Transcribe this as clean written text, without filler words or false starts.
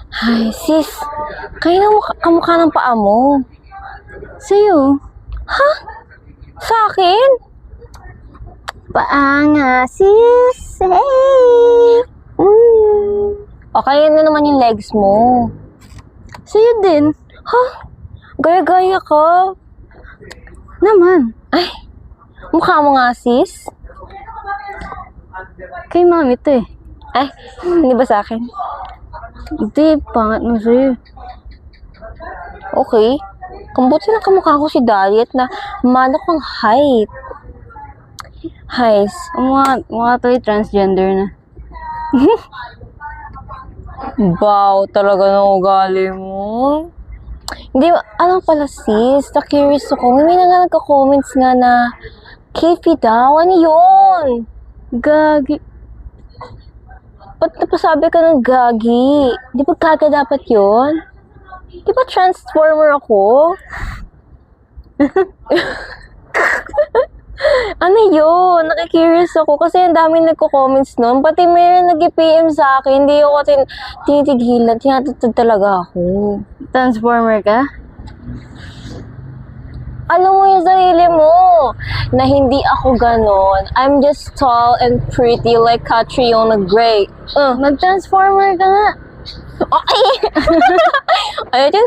Ay, sis. Kayo na kamukha ng paa mo. Sa'yo? Ha? Sa akin? Paa nga, sis. Hey! O kaya na naman yung legs mo. Sa'yo din. Ha? Gaya-gaya ka. Naman. Ay, mukha mo nga, sis. Kay mami to eh. Ay, hindi ba sa akin? Hindi, pangat mo sa'yo. Okay. Kambuti na kamukha ko si Dariet na manok ang height. Highs. Mukha to eh, transgender na. Wow, talaga ng ugali mo. Hindi, ano pala sis, na-curious ako. May nga nagka-comments nga na Kefi daw. Ano yun? Gagi. Ba't napasabi ka ng gagi? Di ba gaga dapat yun? Di ba transformer ako? Ano yun? Nakikurious ako kasi ang daming nagko-comments nun. Pati mayroon nag-PM sa akin. Hindi ako tinitigilan. Tinatutod talaga ako. Transformer ka? Alam mo yung sarili mo na hindi ako ganon. I'm just tall and pretty like Catriona Gray. Mag-transformer ka nga. Okay. Ayun,